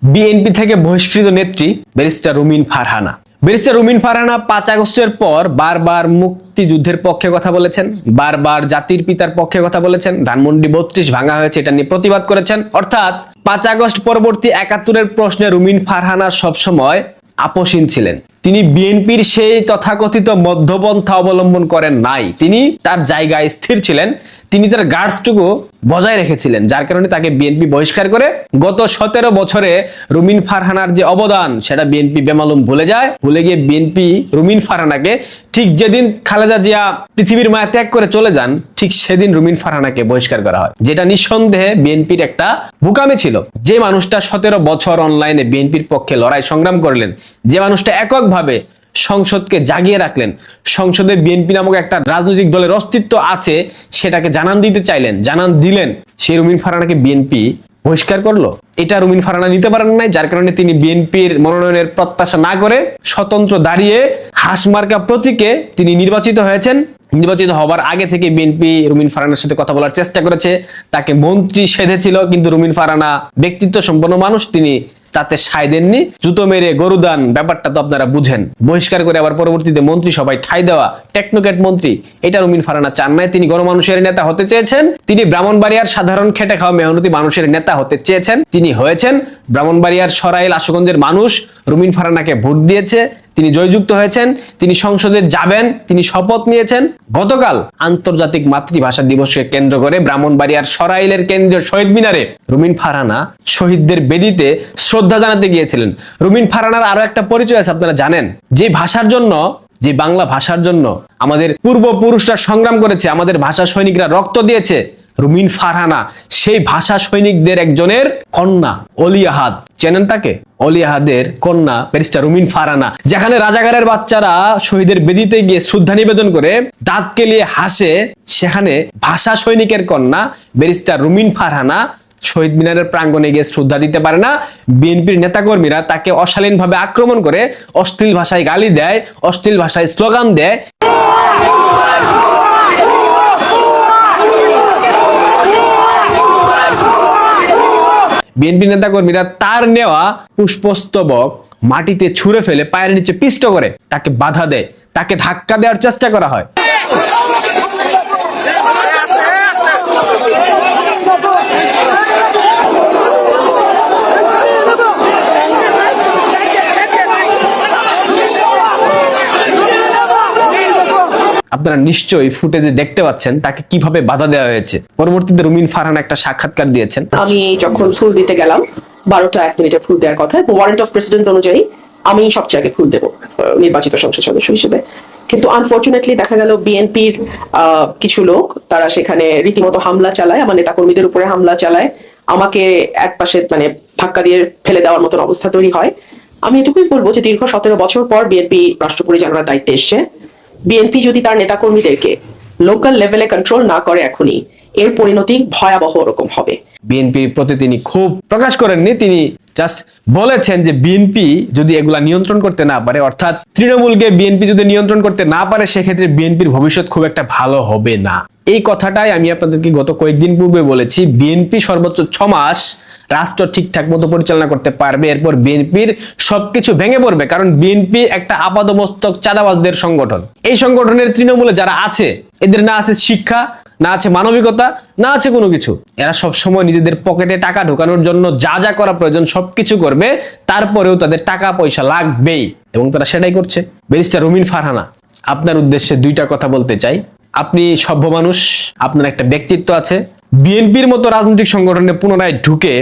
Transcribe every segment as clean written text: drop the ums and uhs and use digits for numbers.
BNP থেকে বহিষ্কৃত নেত্রী ব্যারিস্টার রুমিন ফারহানা। ব্যারিস্টার রুমিন ফারহানা 5 আগস্টের পর বারবার মুক্তিযুদ্ধের পক্ষে কথা বলেছেন, বারবার জাতির পিতার পক্ষে কথা বলেছেন, ধানমন্ডি 32 ভাঙা হয়েছে এটা নিয়ে প্রতিবাদ করেছেন। অর্থাৎ 5 আগস্ট পরবর্তী 71-এর প্রশ্নে রুমিন ফারহানা সবসময় আপোষহীন ছিলেন। তিনি বিএনপির সেই তথাকথিত মধ্যপন্থা অবলম্বন করেন নাই, তিনি তার জায়গায় স্থির ছিলেন, তিনি তার গার্ডসটুকু বজায় রেখেছিলেন, যার কারণে তাকে বিএনপি বহিষ্কার করে গত 17 বছরে রুমিন ফারহানার যে অবদান সেটা বিএনপি বেমালুম ভুলে যায়। ভুলে গিয়ে বিএনপি রুমিন ফারহানাকে ঠিক যেদিন খালেদা জিয়া পৃথিবীর মায়া ত্যাগ করে চলে যান ঠিক সেদিন রুমিন ফারহানাকে বহিষ্কার করা হয়, যেটা নিঃসন্দেহে বিএনপির একটা বোকামি ছিল। যে মানুষটা 17 বছর অনলাইনে বিএনপির পক্ষে লড়াই সংগ্রাম করলেন, যে মানুষটা এককভাবে সংসদকে জাগিয়ে রাখলেন, সংসদে বিএনপি নামক একটা রাজনৈতিক দলের অস্তিত্ব আছে সেটাকে জানান দিতে চাইলেন, জানান দিলেন, সেই রুমিন ফারহানাকে বিএনপি বহিষ্কার করলো। এটা রুমিন ফারহানা নিতে পারেন নাই, যার কারণে তিনি বিএনপির মনোনয়নের প্রত্যাশা না করে স্বতন্ত্র দাঁড়িয়ে হাসমার্কা প্রতীকে তিনি নির্বাচিত হয়েছেন। নির্বাচিত হবার আগে থেকে বিএনপি রুমিন ফারহানার সাথে কথা বলার চেষ্টা করেছে, তাকে মন্ত্রী সেধেছিল, কিন্তু রুমিন ফারহানা ব্যক্তিত্ব সম্পন্ন মানুষ, তিনি তাতে সায় দেননি। জুতো মেরে গরুদান ব্যাপারটা তো আপনারা বুঝেন। বহিষ্কার করে আবার পরবর্তীতে মন্ত্রী সবাই ঠাঁই দেওয়া, টেকনোক্র্যাট মন্ত্রী, এটা রুমিন ফারহানা চান নাই। তিনি গণমানুষের নেতা হতে চেয়েছেন, তিনি ব্রাহ্মণবাড়িয়ার সাধারণ খেটে খাওয়া মেহনতি মানুষের নেতা হতে চেয়েছেন, তিনি হয়েছেন। ব্রাহ্মণবাড়িয়ার সরাইল আশুগঞ্জের মানুষ রুমিন ফারহানাকে ভোট দিয়েছে, তিনি জয়যুক্ত হয়েছেন, তিনি সংসদে যাবেন, তিনি শপথ নিয়েছেন। গতকাল আন্তর্জাতিক মাতৃভাষা দিবসকে কেন্দ্র করে ব্রাহ্মণবাড়িয়ার সরাইলের কেন্দ্রীয় শহীদ মিনারে রুমিন ফারহানা শহীদদের বেদিতে শ্রদ্ধা জানাতে গিয়েছিলেন। রুমিন ফারহানার আরো একটা পরিচয় আছে, আপনারা জানেন, যে ভাষার জন্য, যে বাংলা ভাষার জন্য আমাদের পূর্বপুরুষরা সংগ্রাম করেছে, আমাদের ভাষা সৈনিকরা রক্ত দিয়েছে, রুমিন ফারহানা সেই ভাষা সৈনিকদের একজনের কন্যা। অলি আহাদ, চেনেন তাকে? অলি আহাদের কন্যা ব্যারিস্টার রুমিন ফারহানা। যেখানে রাজাকারের বাচ্চারা শহীদের বেদিতে গিয়ে শ্রদ্ধা নিবেদন করে দাঁত কেলিয়ে হাসে, সেখানে ভাষা সৈনিকের কন্যা ব্যারিস্টার রুমিন ফারহানা শহীদ মিনারের প্রাঙ্গণে গিয়ে শ্রদ্ধা দিতে পারে না। বিএনপির নেতাকর্মীরা তাকে অশালীনভাবে আক্রমণ করে, অশ্লীল ভাষায় গালি দেয়, অশ্লীল ভাষায় স্লোগান দেয়। বিএনপি নেতাকর্মীরা তার নেওয়া পুষ্পস্তবক মাটিতে ছুঁড়ে ফেলে পায়ের নিচে পিষ্ট করে তাকে বাধা দেয়, তাকে ধাক্কা দেওয়ার চেষ্টা করা হয়। আপনারা নিশ্চয়ই ফুটেজে দেখতে পাচ্ছেন তাকে কিভাবে বাধা দেওয়া হয়েছে। পরবর্তীতে রুমিন ফারহানা একটা সাক্ষাৎকার দিয়েছেন। আমি যখন ফুল দিতে গেলাম 12টা 1 মিনিটে ফুল দেওয়ার কথা, ওয়ারেন্ট অফ প্রেসিডেন্ট অনুযায়ী আমি সবচেয়ে আগে ফুল দেব নির্বাচিত সংসদ সদস্য হিসেবে। কিন্তু আনফরচুনেটলি দেখা গেল বিএনপির কিছু লোক তারা সেখানে রীতিমতো হামলা চালায়, আমার নেতাকর্মীদের উপরে হামলা চালায়, আমাকে এক পাশে মানে ধাক্কা দিয়ে ফেলে দেওয়ার মতন অবস্থা তৈরি হয়। আমি এটুকুই বলবো যে দীর্ঘ 17 বছর পর বিএনপি রাষ্ট্র পরিচালনার দায়িত্বে এসছে। বিএনপি যদি তার নেতাকর্মীদেরকে লোকাল লেভেলে কন্ট্রোল না করে এখনই, এর পরিণতি ভয়াবহ রকম হবে। বিএনপির প্রতি তিনি খুব প্রকাশ করেননি, তিনি জাস্ট বলেছেন যে বিএনপি যদি এগুলা নিয়ন্ত্রণ করতে না পারে, অর্থাৎ তৃণমূলকে বিএনপি যদি নিয়ন্ত্রণ করতে না পারে, সেক্ষেত্রে বিএনপির ভবিষ্যৎ খুব একটা ভালো হবে না। এই কথাটাই আমি আপনাদেরকে গত কয়েকদিন পূর্বে বলেছি। বিএনপি সর্বোচ্চ 6 মাস রাষ্ট্র ঠিকঠাক মতো পরিচালনা করতে পারবে, এরপর বিএনপির সবকিছু ভেঙে পড়বে। কারণ বিএনপি একটা আপাদমস্তক চাঁদাবাজদের সংগঠন। এই সংগঠনের তৃণমূলে যারা আছে, এদের না আছে শিক্ষা, না আছে মানবিকতা, না আছে কোনো কিছু। এরা সবসময় নিজেদের পকেটে টাকা ঢোকানোর জন্য যা যা করা প্রয়োজন সবকিছু করবে, তারপরেও তাদের টাকা পয়সা লাগবেই, এবং তারা সেটাই করছে। ব্যারিস্টার রুমিন ফারহানা, আপনার উদ্দেশ্যে 2টা কথা বলতে চাই। আপনি সভ্য মানুষ, আপনার একটা ব্যক্তিত্ব আছে। বিএনপির মতো রাজনৈতিক সংগঠনে পুনরায় ঢুকে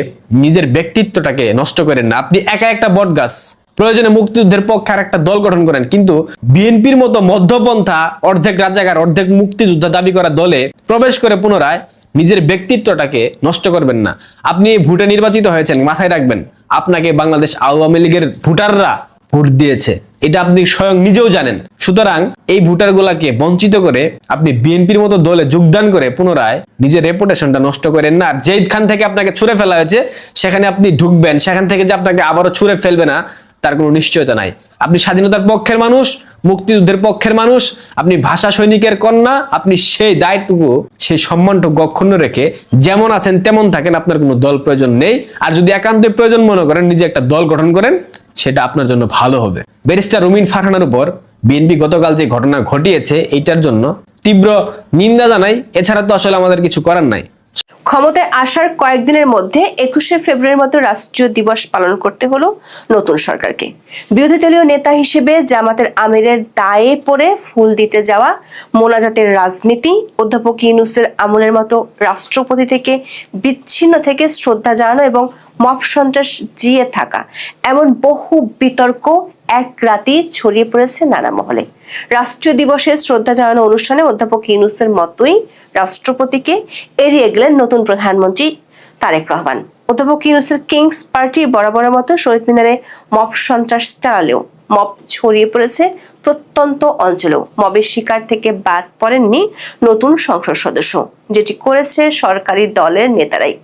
নিজের ব্যক্তিত্বটাকে নষ্ট করেন না। আপনি একা একটা বট গাছ, প্রয়োজনে মুক্তিযুদ্ধের পক্ষে আর একটা দল গঠন করেন, কিন্তু বিএনপির মতো মধ্যপন্থা, অর্ধেক রাজাকার অর্ধেক মুক্তিযোদ্ধা দাবি করা দলে প্রবেশ করে পুনরায় নিজের ব্যক্তিত্বটাকে নষ্ট করবেন না। আপনি ভোটে নির্বাচিত হয়েছেন, মাথায় রাখবেন আপনাকে বাংলাদেশ আওয়ামী লীগের ভোটাররা ভোট দিয়েছে, এটা আপনি স্বয়ং নিজেও জানেন। সুতরাং এই ভোটারগুলাকে বঞ্চিত করে আপনি বিএনপির মতো দলে যোগদান করে পুনরায় নিজের রেপুটেশনটা নষ্ট করেন না। আর যেখান থেকে আপনাকে ছুঁড়ে ফেলা হয়েছে সেখানে আপনি ঢুকবেন, সেখান থেকে যে আপনাকে আবারও ছুঁড়ে ফেলবে না তার কোনো নিশ্চয়তা নাই। আপনি স্বাধীনতার পক্ষের মানুষ, মুক্তিযুদ্ধের পক্ষের মানুষ, আপনি ভাষা সৈনিকের কন্যা, আপনি সেই দায়টুকু সেই সম্মানটুকু অক্ষুণ্ণ রেখে যেমন আছেন তেমন থাকেন, আপনার কোনো দল প্রয়োজন নেই। আর যদি একান্ত প্রয়োজন মনে করেন নিজে একটা দল গঠন করেন, সেটা আপনার জন্য ভালো হবে। ব্যারিস্টার রুমিন ফারহানার উপর বিএনপি গতকাল যে ঘটনা ঘটিয়েছে এইটার জন্য তীব্র নিন্দা জানাই, এছাড়া তো আসলে আমাদের কিছু করার নাই। ক্ষমতায় আসার কয়েকদিনের মধ্যে 21শে ফেব্রুয়ারির মতো রাষ্ট্রীয় দিবস পালন করতে হলো নতুন সরকারকে। বিরোধী দলীয় নেতা হিসেবে জামাতের আমিরের দায়ে পড়ে ফুল দিতে যাওয়া, মোনাজাতের রাজনীতি, অধ্যাপক ইউনূসের আমলের মতো রাষ্ট্রপতি থেকে বিচ্ছিন্ন থেকে শ্রদ্ধা জানানো এবং মব সন্ত্রাস জিয়ে থাকা, এমন বহু বিতর্ক এক রাতেই ছড়িয়ে পড়েছে নানা মহলে। রাষ্ট্রীয় দিবসে শ্রদ্ধা জানানো অনুষ্ঠানে অধ্যাপক ইউনূসের মতোই রাষ্ট্রপতিকে এড়িয়ে গেলেন নতুন প্রধানমন্ত্রী তারেক রহমান। অধ্যাপক ইউনূসের কিংস পার্টি বরাবরের মতো শহীদ মিনারে মব সন্ত্রাস চালালেও মব ছড়িয়ে পড়েছে প্রত্যন্ত অঞ্চলেও। মবের শিকার থেকে বাদ পড়েননি নতুন সংসদ সদস্য, যেটি করেছে সরকারি দলের নেতারাই।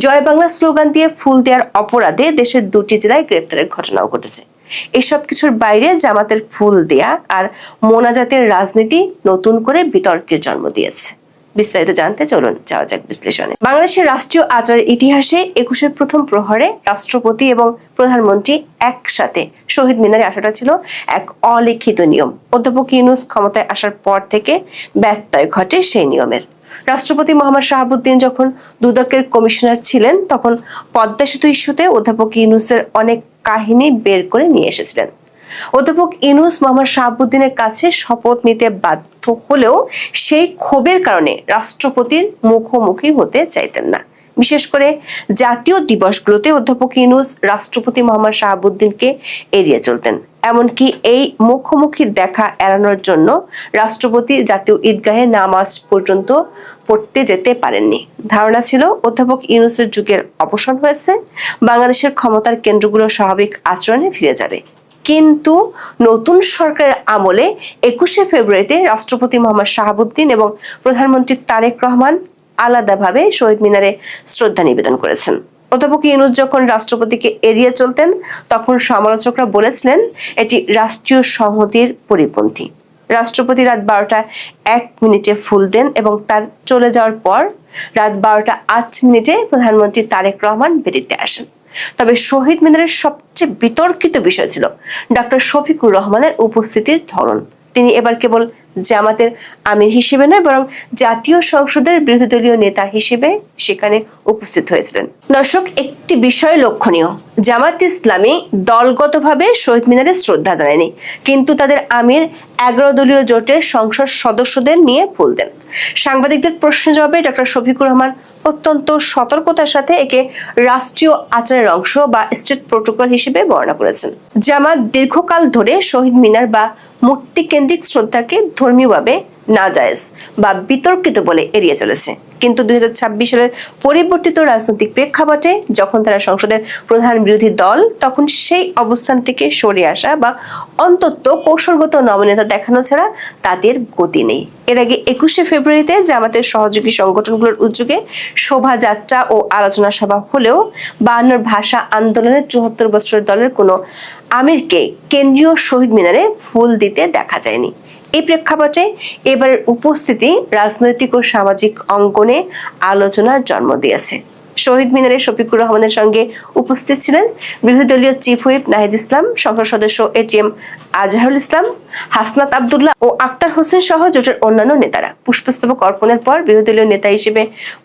জয় বাংলা স্লোগান দিয়ে ফুল দেওয়ার অপরাধে দেশের 2টি জেলায় গ্রেপ্তারের ঘটনাও ঘটেছে। এসব কিছুর বাইরে জামাতের ফুল দেয়া আর মোনাজাতের রাজনীতি নতুন করে বিতর্কের জন্ম দিয়েছে। বিস্তারিত জানতে চলুন যাওয়া যাক বিশ্লেষণে। বাংলাদেশের রাষ্ট্রীয় আচারের ইতিহাসে 21শে প্রথম প্রহরে রাষ্ট্রপতি এবং প্রধানমন্ত্রী একসাথে শহীদ মিনারে আসাটা ছিল এক অলিখিত নিয়ম। অধ্যাপক ইউনূস ক্ষমতায় আসার পর থেকে ব্যত্যয় ঘটে সেই নিয়মের। রাষ্ট্রপতি মোহাম্মদ শাহাবুদ্দিন যখন দুদকের কমিশনার ছিলেন, তখন পদ্মা সেতু ইস্যুতে অধ্যাপক ইউনূসের অনেক কাহিনী বের করে নিয়ে এসেছিলেন। অধ্যাপক ইউনূস মোহাম্মদ শাহাবুদ্দিনের কাছে শপথ নিতে বাধ্য হলেও সেই ক্ষোভের কারণে রাষ্ট্রপতির মুখোমুখি হতে চাইতেন না। বিশেষ করে জাতীয় দিবসগুলোতে অধ্যাপক ইউনূস রাষ্ট্রপতি মোহাম্মদ শাহাবুদ্দিনকে এড়িয়ে চলতেন। এমনকি এই মুখোমুখি দেখা এড়ানোর জন্য রাষ্ট্রপতি জাতীয় ঈদগাহে নামাজ পর্যন্ত পড়তে যেতে পারেননি। ধারণা ছিল অধ্যাপক ইউনূসের যুগের অবসান হয়েছে, বাংলাদেশের ক্ষমতার কেন্দ্রগুলো স্বাভাবিক আচরণে ফিরে যাবে। কিন্তু নতুন সরকারের আমলে 21শে ফেব্রুয়ারিতে রাষ্ট্রপতি মোহাম্মদ শাহাবুদ্দিন এবং প্রধানমন্ত্রী তারেক রহমান আলাদাভাবে শহীদ মিনারে শ্রদ্ধা নিবেদন করেছেন। অধ্যাপক ইউনূস যখন রাষ্ট্রপতিকে এড়িয়ে চলতেন, তখন সমালোচকরা বলেছিলেন এটি রাষ্ট্রীয় সংহতির পরিপন্থী। রাষ্ট্রপতি রাত 12টা 1 মিনিটে ফুল দেন এবং তার চলে যাওয়ার পর রাত 12টা 8 মিনিটে প্রধানমন্ত্রী তারেক রহমান বেরিয়ে আসেন। তবে শহীদ মিনারের সবচেয়ে বিতর্কিত বিষয় ছিল ডক্টর শফিকুর রহমানের উপস্থিতির ধরন। তিনি এবার কেবল জামাতের আমির হিসেবে নয়, বরং জাতীয় সংসদের বিরোধী দলীয় নেতা হিসেবে সেখানে উপস্থিত হয়েছিলেন। দর্শক, একটি বিষয় লক্ষণীয়, জামাত ইসলামী দলগতভাবে শহীদ মিনারে শ্রদ্ধা জানায়নি, কিন্তু তাদের আমির 11 দলীয় জোটের সংসদ সদস্যদের নিয়ে ফুল দেন। সাংবাদিকদের প্রশ্নের জবাবে ডক্টর শফিকুর রহমান অত্যন্ত সতর্কতার সাথে একে রাষ্ট্রীয় আচারের অংশ বা স্টেট প্রোটোকল হিসেবে বর্ণনা করেছেন। জামাত দীর্ঘকাল ধরে শহীদ মিনার বা মূর্তি কেন্দ্রিক শ্রদ্ধাকে ধর্মীয়ভাবে নাজায়েজ বা বিতর্কিত বলে এড়িয়ে চলেছে। কিন্তু 2026 সালের পরিবর্তিত রাজনৈতিক প্রেক্ষাপটে যখন তারা সংসদের প্রধান বিরোধী দল, তখন সেই অবস্থান থেকে সরে আসা বা অন্তত কৌশলগত নমনীয়তা দেখানো ছাড়া তাদের গতি নেই। এর আগে 21শে ফেব্রুয়ারিতে জামাতের সহযোগী সংগঠনগুলোর উদ্যোগে শোভাযাত্রা ও আলোচনা সভা হলেও 52 ভাষা আন্দোলনের 74 বছরের দলের কোনো আমিরকে কেন্দ্রীয় শহীদ মিনারে ফুল দিতে দেখা যায়নি। এই প্রেক্ষাপটে এবারের উপস্থিতি রাজনৈতিক ও সামাজিক অঙ্গনে আলোচনার জন্ম দিয়েছে। শহীদ মিনারে শফিকুর রহমানের সঙ্গে উপস্থিত ছিলেন বিরোধী দলীয় চিফ হুইপ নাহিদ ইসলাম, সংসদ সদস্য এটিএম আজহারুল ইসলাম, হাসনাত আব্দুল্লাহ ও আক্তার হোসেন সহ জোটের অন্যান্য নেতারা। পুষ্পস্তবক অর্পণের পর বিরোধী দলীয় নেতা হিসেবে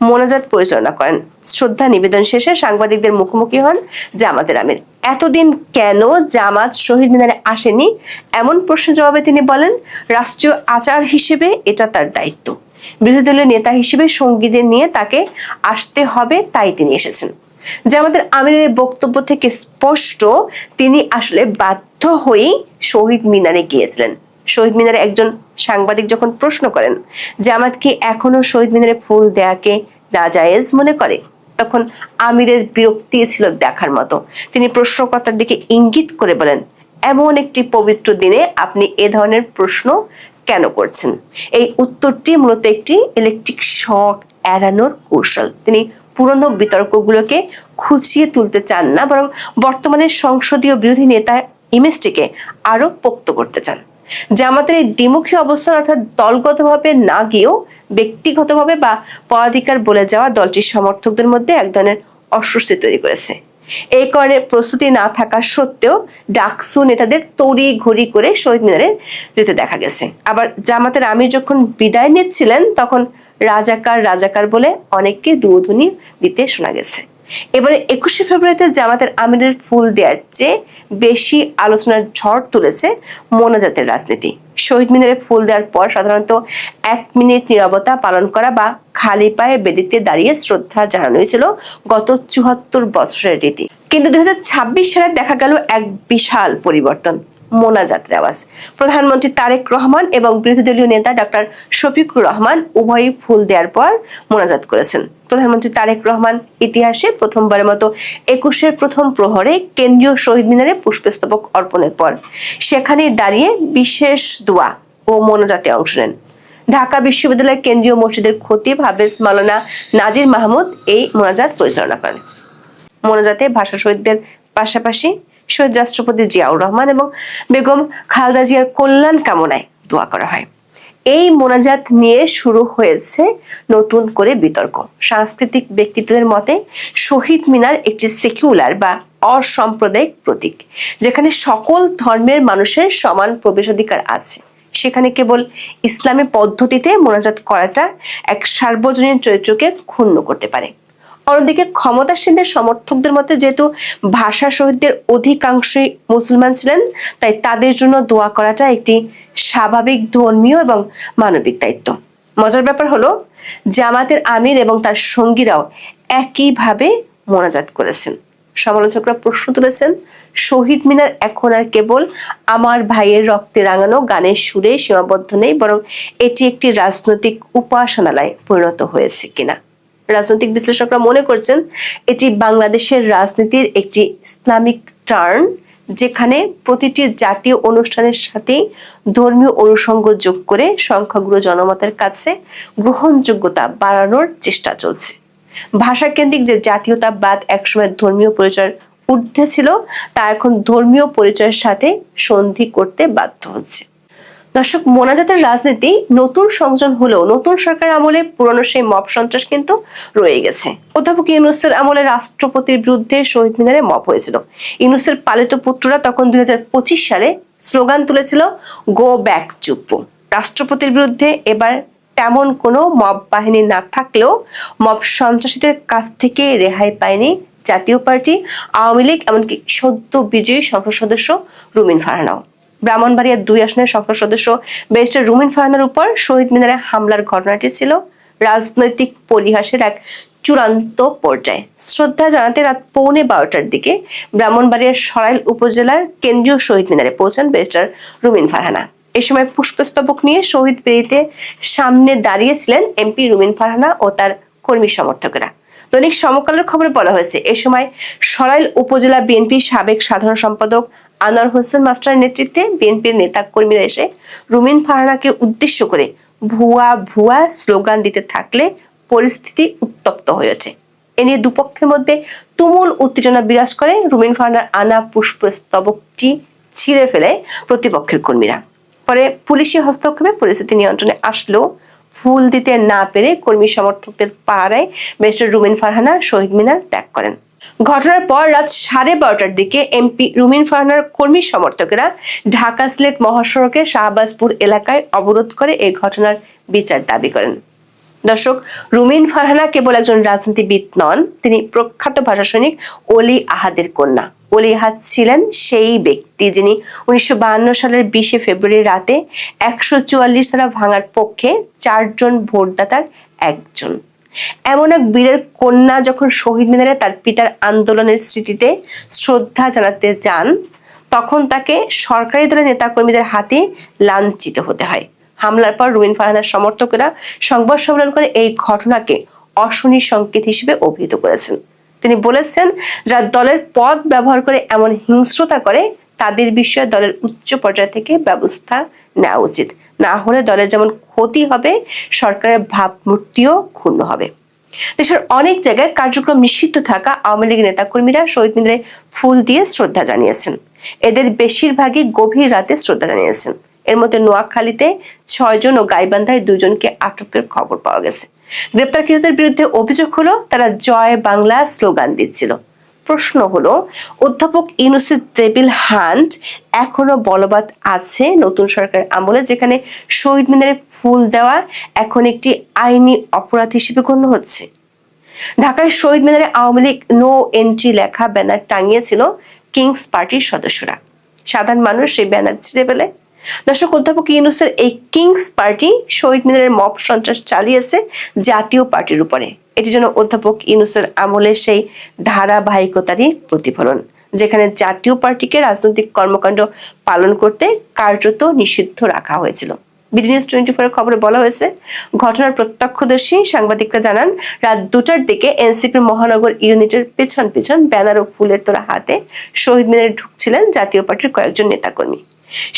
মোনাজাত পরিচালনা করেন। শ্রদ্ধা নিবেদন শেষে সাংবাদিকদের মুখোমুখি হন জামাতের আমির। এতদিন কেন জামাত শহীদ মিনারে আসেনি, এমন প্রশ্নের জবাবে তিনি বলেন, রাষ্ট্রীয় আচার হিসেবে এটা তার দায়িত্ব। বিরোধী দলীয় নেতা হিসেবে সঙ্গীদের নিয়ে তাকে আসতে হবে, তাই তিনি এসেছেন। জামাতের আমিরের বক্তব্য থেকে স্পষ্ট তিনি আসলে বাধ্য হয়েই শহীদ মিনারে গিয়েছিলেন। শহীদ মিনারে একজন সাংবাদিক যখন প্রশ্ন করেন জামাত কি এখনো শহীদ মিনারে ফুল দেয়াকে নাজায়েজ মনে করে, তখন আমিরের বিরক্তি ছিল দেখার মতো। তিনি প্রশ্নকর্তার দিকে ইঙ্গিত করে বলেন, এমন একটি পবিত্র দিনে আপনি এ ধরনের প্রশ্ন কেন করছেন? এই উত্তরটি মূলত একটি ইলেকট্রিক শক এড়ানোর কৌশল। তিনি পুরনো বিতর্কগুলোকে খুঁচিয়ে তুলতে চান না, বরং বর্তমানে সংসদীয় বিরোধী নেতা ইমেজটিকে আরো পোক্ত করতে চান। জামাতের এই দ্বিমুখী অবস্থান অর্থাৎ দলগতভাবে না গিয়েও ব্যক্তিগতভাবে বা পদাধিকার বলে যাওয়া দলটির সমর্থকদের মধ্যে এক ধরনের অস্বস্তি তৈরি করেছে। এই কারণে প্রস্তুতি না থাকা সত্ত্বেও ডাকসু নেতাদের তড়ি ঘড়ি করে শহীদ মিনারে যেতে দেখা গেছে। আবার জামাতের আমির যখন বিদায় নিচ্ছিলেন তখন রাজাকার রাজাকার বলে অনেককে দুধুনি দিতে শোনা গেছে। এবারে 21শে ফেব্রুয়ারিতে জামাতের আমিরের ফুল দেওয়ার চেয়ে বেশি আলোচনার ঝড় তুলেছে মোনাজাতের রাজনীতি। শহীদ মিনারে ফুল দেওয়ার পর সাধারণত 1 মিনিট নীরবতা পালন করা বা খালি পায়ে বেদিতে দাঁড়িয়ে শ্রদ্ধা জানানো হয়েছিল গত 74 বছরের রীতি। কিন্তু 2026 সালে দেখা গেল এক বিশাল পরিবর্তন, মোনাজাতের আওয়াজ। প্রধানমন্ত্রী তারেক রহমান এবং বিরোধী দলীয় নেতা ডক্টর শফিকুর রহমান উভয়ই ফুল দেওয়ার পর মোনাজাত করেছেন। প্রধানমন্ত্রী তারেক রহমান ইতিহাসে প্রথমবারের মতো 21-এর প্রথম প্রহরে কেন্দ্রীয় শহীদ মিনারে পুষ্পস্তবক অর্পণের পর সেখানে দাঁড়িয়ে বিশেষ দোয়া ও মোনাজাতে অংশ নেন। ঢাকা বিশ্ববিদ্যালয়ের কেন্দ্রীয় মসজিদের খতিব হাফেজ মাওলানা নাজির মাহমুদ এই মোনাজাত পরিচালনা করেন। মোনাজাতে ভাষা শহীদদের পাশাপাশি শহীদ রাষ্ট্রপতি জিয়াউর রহমান এবং বেগম খালেদা জিয়ার কল্যাণ কামনায় দোয়া করা হয়। এই মোনাজাত নিয়ে শুরু হয়েছে নতুন করে বিতর্ক। সাংস্কৃতিক ব্যক্তিত্বদের মতে শহীদ মিনার একটি সেকুলার বা অসাম্প্রদায়িক প্রতীক, যেখানে সকল ধর্মের মানুষের সমান প্রবেশাধিকার আছে। সেখানে কেবল ইসলামী পদ্ধতিতে মোনাজাত করাটা এক সার্বজনীন চরিত্রকে ক্ষুণ্ণ করতে পারে। অন্যদিকে ক্ষমতাসীনদের সমর্থকদের মতে যেহেতু ভাষা শহীদদের অধিকাংশই মুসলমান ছিলেন, তাই তাদের জন্য দোয়া করাটা একটি স্বাভাবিক ধর্মীয় এবং মানবিক দায়িত্ব। মজার ব্যাপার হলো জামাতের আমির এবং তার সঙ্গীরাও একইভাবে মোনাজাত করেছেন। সমালোচকরা প্রশ্ন তুলেছেন, শহীদ মিনার এখন আর কেবল আমার ভাইয়ের রক্তে রাঙানো গানের সুরে সীমাবদ্ধ নেই, বরং এটি একটি রাজনৈতিক উপাসনালয়ে পরিণত হয়েছে কিনা। রাজনৈতিক বিশ্লেষকরা মনে করছেন এটি বাংলাদেশের রাজনীতির একটি ইসলামিক টার্ন, যেখানে প্রতিটি জাতীয় অনুষ্ঠানের সাথে ধর্মীয় অনুষঙ্গ যোগ করে সংখ্যাগুরু জনমতের কাছে গ্রহণযোগ্যতা বাড়ানোর চেষ্টা চলছে। ভাষা কেন্দ্রিক যে জাতীয়তাবাদ একসময় ধর্মীয় পরিচয়ের ঊর্ধ্বে ছিল, তা এখন ধর্মীয় পরিচয়ের সাথে সন্ধি করতে বাধ্য হচ্ছে। দর্শক, মোনাজাতের রাজনীতি নতুন সংযোজন হলেও নতুন সরকার আমলে পুরনো সেই মব সন্ত্রাস কিন্তু রয়ে গেছে। অধ্যাপক ইউনূসের আমলে রাষ্ট্রপতির বিরুদ্ধে শহীদ মিনারে মব হয়েছিল। ইউনূসের পালিত পুত্ররা তখন 2025 সালে স্লোগান তুলেছিল, গো ব্যাক চুপ্পু। রাষ্ট্রপতির বিরুদ্ধে এবার তেমন কোনো মব বাহিনী না থাকলেও মব সন্ত্রাসীদের কাছ থেকে রেহাই পায়নি জাতীয় পার্টি, আওয়ামী লীগ, এমনকি সদ্য বিজয়ী সংসদ সদস্য রুমিন ফারহানাও। ব্রাহ্মণবাড়িয়ার 2 আসনের সংসদ সদস্য ব্যারিস্টার রুমিন ফারহানার উপর শহীদ মিনারে হামলার ঘটনাটি ছিল রাজনৈতিক পরিহাসের এক চূড়ান্ত পর্যায়ে। শ্রদ্ধা জানাতে রাত 11:15টার দিকে ব্রাহ্মণবাড়িয়ার সরাইল উপজেলার কেন্দ্রীয় শহীদ মিনারে পৌঁছান ব্যারিস্টার রুমিন ফারহানা। এ সময় পুষ্পস্তবক নিয়ে শহীদ বেদিতে সামনে দাঁড়িয়েছিলেন এমপি রুমিন ফারহানা ও তার কর্মী সমর্থকেরা। দৈনিক সমকালের খবরে বলা হয়েছে, এ সময় সরাইল উপজেলা বিএনপির সাবেক সাধারণ সম্পাদক আনোয়ার হোসেন মাস্টারের নেতৃত্বে বিএনপির নেতা কর্মীরা এসে রুমিন ফারহানাকে উদ্দেশ্য করে ভুয়া ভুয়া স্লোগান দিতে থাকলে পরিস্থিতি উত্তপ্ত হয়ে ওঠে। এ নিয়ে দুপক্ষের মধ্যে তুমুল উত্তেজনা বিরাজ করে। রুমিন ফারহানার আনা পুষ্পস্তবকটি ছিঁড়ে ফেলে প্রতিপক্ষের কর্মীরা। পরে পুলিশি হস্তক্ষেপে পরিস্থিতি নিয়ন্ত্রণে আসলেও ফুল দিতে না পেরে কর্মী সমর্থকদের পাহারায় ব্যারিস্টার রুমিন ফারহানা শহীদ মিনার ত্যাগ করেন। ঘটনার পর রাত 12:30টার দিকে এমপি রুমিন ফারহানার কর্মী সমর্থকেরা ঢাকা সিলেট মহাসড়কের শাহবাজপুর এলাকায় অবরোধ করে এই ঘটনার বিচার দাবি করেন। দর্শক, রুমিন ফারহানা কেবল একজন রাজনীতিবিদ নন, তিনি প্রখ্যাত ভাষা সৈনিক অলি আহাদের কন্যা। অলি আহাদ ছিলেন সেই ব্যক্তি যিনি 1952 সালের 20 ফেব্রুয়ারি রাতে 144 ধারা ভাঙার পক্ষে 4 জন ভোটদাতার একজন। এমন এক বীরের কন্যা যখন শহীদ মিনারে তার পিতার আন্দোলনের স্মৃতিতে শ্রদ্ধা জানাতে যান, তখন তাকে সরকারি দলের নেতাকর্মীদের হাতে লাঞ্ছিত হতে হয়। হামলার পর রুমিন ফারহানার সমর্থকেরা সংবাদ সম্মেলন করে এই ঘটনাকে অশনি সংকেত হিসেবে অভিহিত করেছেন। তিনি বলেছেন, যারা দলের পদ ব্যবহার করে এমন হিংস্রতা করে তাদের বিষয়ে দলের উচ্চ পর্যায় থেকে ব্যবস্থা নেওয়া উচিত, না হলে দলের যেমন ক্ষতি হবে, সরকারের ভাবমূর্তিও ক্ষুণ্ণ হবে। দেশের অনেক জায়গায় কার্যক্রম নিষিদ্ধ থাকা আওয়ামী লীগ নেতাকর্মীরা শহীদ মিনারে ফুল দিয়ে শ্রদ্ধা জানিয়েছেন। এদের বেশিরভাগই গভীর রাতে শ্রদ্ধা জানিয়েছেন। এর মধ্যে নোয়াখালীতে 6 জন ও গাইবান্ধায় 2 জনকে আটকের খবর পাওয়া গেছে। গ্রেপ্তারকৃতদের বিরুদ্ধে অভিযোগ হলো তারা জয় বাংলা স্লোগান দিচ্ছিল। প্রশ্ন হলো, অধ্যাপক ইউনূসের ডেভিল হান্ট এখনো বলবৎ আছে নতুন সরকার আমলে, যেখানে শহীদ মিনারে ফুল দেওয়া এখন একটি আইনি অপরাধ হিসেবে গণ্য হচ্ছে। ঢাকায় শহীদ মিনারে আওয়ামী লীগ নো এন্ট্রি লেখা ব্যানার টাঙিয়েছিল কিংস পার্টির সদস্যরা। সাধারণ মানুষ সেই ব্যানার ছিঁড়ে ফেলে। দর্শক, অধ্যাপক ইউনূসের এই কিংস পার্টি শহীদ মিনারের মব সন্ত্রাস চালিয়েছে জাতীয় পার্টির উপরে। এটি যেন অধ্যাপক ইউনূসের আমলের সেই ধারাবাহিকতারই প্রতিফলন, যেখানে জাতীয় পার্টিকে রাজনৈতিক কর্মকাণ্ড পালন করতে কার্যত নিষিদ্ধ রাখা হয়েছিল। বিডি নিউজ 24 এর খবরে বলা হয়েছে, ঘটনার প্রত্যক্ষদর্শী সাংবাদিকরা জানান, রাত 2টার দিকে এনসিপির মহানগর ইউনিটের পেছন পেছন ব্যানার ও ফুলের তোড়া হাতে শহীদ মিনারে ঢুকছিলেন জাতীয় পার্টির কয়েকজন নেতাকর্মী।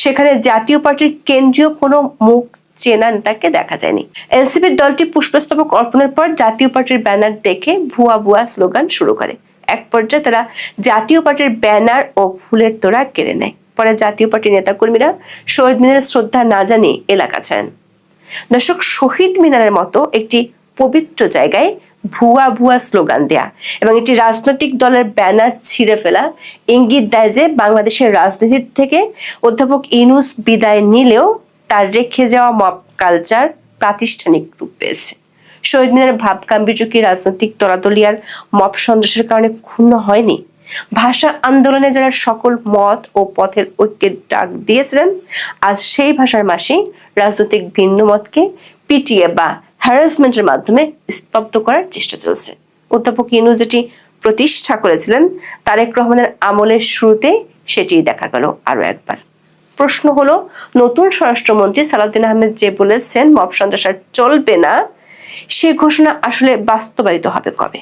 সেখানে জাতীয় পার্টির কেন্দ্রীয় কোনো মুখ চেনা নেতাকে দেখা যায়নি। এনসিপির দলটি পুষ্পস্তবক অর্পণের পর জাতীয় পার্টির ব্যানার দেখে ভুয়া ভুয়া স্লোগান শুরু করে। এক পর্যায়ে তারা জাতীয় পার্টির ব্যানার ও ফুলের তোড়া কেড়ে নেয়। পরে জাতীয় পার্টির নেতাকর্মীরা শহীদ মিনারের শ্রদ্ধা না জানিয়ে এলাকা ছাড়েন। দর্শক, শহীদ মিনারের মতো একটি পবিত্র জায়গায় ভুয়া ভুয়া স্লোগান দেয়া এবং একটি রাজনৈতিক দলের ব্যানার ছিঁড়ে ফেলা ইঙ্গিত দেয় যে বাংলাদেশের রাজনীতি থেকে অধ্যাপক ইউনূস বিদায় নিলেও তার রেখে যাওয়া মব কালচার প্রাতিষ্ঠানিক রূপ পেয়েছে। শহীদ মিনারের ভাব গাম্ভীর্য কি রাজনৈতিক দলাদলি আর মব সন্ত্রাসের কারণে ক্ষুণ্ণ হয়নি? ভাষা আন্দোলনে যারা সকল মত ও পথের ঐক্যের ডাক দিয়েছিলেন, আজ সেই ভাষার মাসে রাজনৈতিক ভিন্ন মতকে পিটিয়ে বা হ্যারাসমেন্টের মাধ্যমে স্তব্ধ করার চেষ্টা চলছে। অধ্যাপক ইউনূস যেটি প্রতিষ্ঠা করেছিলেন তারেক রহমানের আমলের শুরুতে সেটি দেখা গেল আরো একবার। প্রশ্ন হলো, নতুন স্বরাষ্ট্রমন্ত্রী সালাউদ্দিন আহমেদ যে বলেছেন মব সন্ত্রাস আর চলবে না, সে ঘোষণা আসলে বাস্তবায়িত হবে কবে?